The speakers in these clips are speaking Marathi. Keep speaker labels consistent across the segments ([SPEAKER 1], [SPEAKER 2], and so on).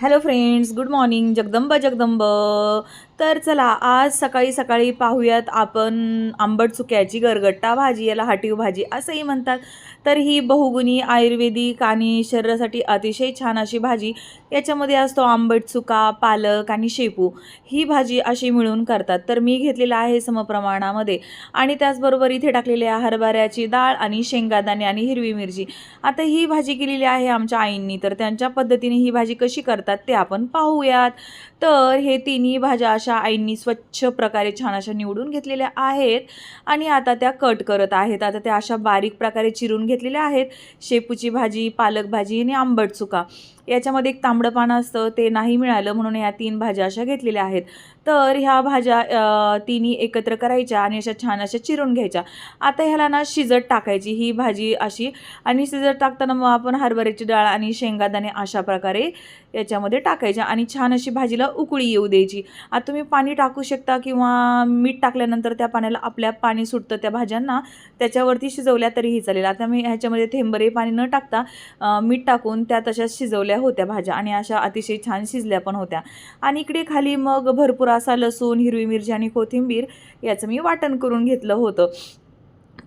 [SPEAKER 1] Hello friends, good morning. Jagdamb Jagdamb. तर चला आज सकाळी सकाळी पाहूयात आपण आंबट चुक्याची गरगट्टा भाजी, याला हाटीव भाजी असंही म्हणतात. तर ही बहुगुणी आयुर्वेदिक आणि शरीरासाठी अतिशय छान अशी भाजी. याच्यामध्ये असतो आंबट चुका, पालक आणि शेपू. ही भाजी अशी मिळून करतात. तर मी घेतलेला आहे समप्रमाणामध्ये आणि त्याचबरोबर इथे टाकलेली आहे हरभऱ्याची डाळ आणि शेंगादाणे आणि हिरवी मिरची. आता ही भाजी केलेली आहे आमच्या आईंनी, तर त्यांच्या पद्धतीने ही भाजी कशी करतात ते आपण पाहूयात. तर हे तिन्ही भाज्या अशा आईंनी स्वच्छ प्रकारे छान अशा निवडून घेतलेल्या आहेत आणि आता त्या कट करत आहेत. आता त्या अशा बारीक प्रकारे चिरून घेतलेल्या आहेत. शेपूची भाजी, पालक भाजी आणि आंबट चुका. याच्यामध्ये एक तांबडं पान असतं, ते नाही मिळालं म्हणून या 3 भाज्या अशा घेतलेल्या आहेत. तर ह्या भाज्या तिन्ही एकत्र करायच्या आणि अशा छान अशा चिरून घ्यायच्या. आता ह्याला ना शिजत टाकायची ही भाजी अशी, आणि शिजत टाकताना मग आपण हरभऱ्याची डाळ आणि शेंगादाणे अशा प्रकारे याच्यामध्ये टाकायच्या आणि छान अशी भाजीला उकळी येऊ द्यायची. आता तुम्ही पाणी टाकू शकता किंवा मीठ टाकल्यानंतर त्या पाण्याला आपल्या पाणी सुटतं त्या भाज्यांना, त्याच्यावरती शिजवल्या तरीही चालेल. आता मी ह्याच्यामध्ये थेंबरे पाणी न टाकता मीठ टाकून त्या तशाच शिजवल्या होत्या भाज्या आणि अशा अतिशय छान शिजल्या पण होत्या. आणि इकडे खाली मग भरपूर असा लसूण, हिरवी मिरची आणि कोथिंबीर याचं मी वाटण करून घेतलं होतं.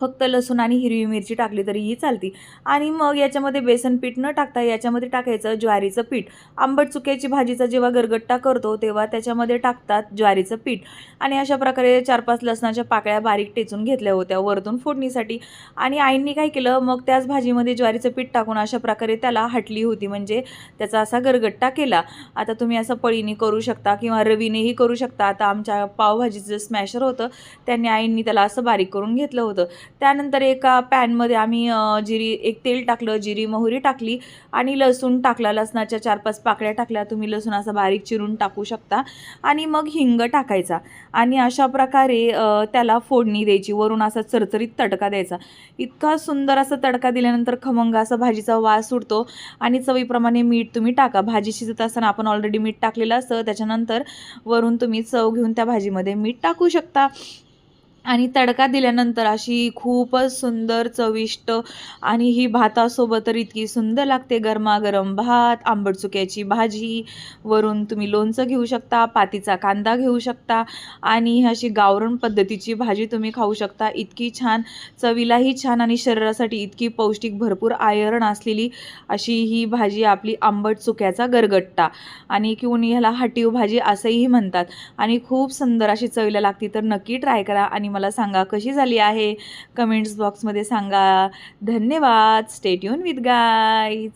[SPEAKER 1] फक्त लसूण आणि हिरवी मिरची टाकली तरीही चालती. आणि मग याच्यामध्ये बेसन पीठ न टाकता याच्यामध्ये टाकायचं ज्वारीचं पीठ. आंबट चुक्याची भाजीचा जेव्हा गरगट्टा करतो तेव्हा त्याच्यामध्ये टाकतात ज्वारीचं पीठ. आणि अशा प्रकारे 4-5 लसणाच्या पाकळ्या बारीक टेचून घेतल्या होत्या वरतून फोडणीसाठी. आणि आईंनी काय केलं, मग त्याच भाजीमध्ये ज्वारीचं पीठ टाकून अशा प्रकारे त्याला हटली होती, म्हणजे त्याचा असा गरगट्टा केला. आता तुम्ही असं पळीने करू शकता किंवा रवीनेही करू शकता. आता आमच्या पावभाजीचं स्मॅशर होतं, त्यांनी आईंनी त्याला असं बारीक करून घेतलं होतं. त्यानंतर एका पॅनमध्ये आम्ही एक तेल टाकलं, जिरी मोहरी टाकली आणि लसूण टाकला. लसणाच्या 4-5 पाकळ्या टाकल्या. तुम्ही लसूण असा बारीक चिरून टाकू शकता. आणि मग हिंग टाकायचा आणि अशा प्रकारे त्याला फोडणी द्यायची. वरून असा चरचरीत तडका द्यायचा. इतका सुंदर असा तडका दिल्यानंतर खमंग असा भाजीचा वास सुटतो. आणि चवीप्रमाणे मीठ तुम्ही टाका. भाजी शिजत असताना आपण ऑलरेडी मीठ टाकलेलं असतं, त्याच्यानंतर वरून तुम्ही चव घेऊन त्या भाजीमध्ये मीठ टाकू शकता. आणि तडका दिल्यानंतर अशी खूपच सुंदर चविष्ट आणि ही भातासोबत तर इतकी सुंदर लागते. गरमागरम भात, आंबट चुक्याची भाजी, वरून तुम्ही लोणचं घेऊ शकता, पातीचा कांदा घेऊ शकता आणि अशी गावरान पद्धतीची भाजी तुम्ही खाऊ शकता. इतकी छान, चवीलाही छान आणि शरीरासाठी इतकी पौष्टिक, भरपूर आयर्न असलेली अशी ही भाजी आपली आंबट चुक्याचा गरगट्टा, आणि किंवा ह्याला हाटीव भाजी असंही म्हणतात. आणि खूप सुंदर अशी चवीला लागते. तर नक्की ट्राय करा आणि मला सांगा कशी झाली आहे. कमेंट्स बॉक्समध्ये सांगा. धन्यवाद. Stay tune with guys.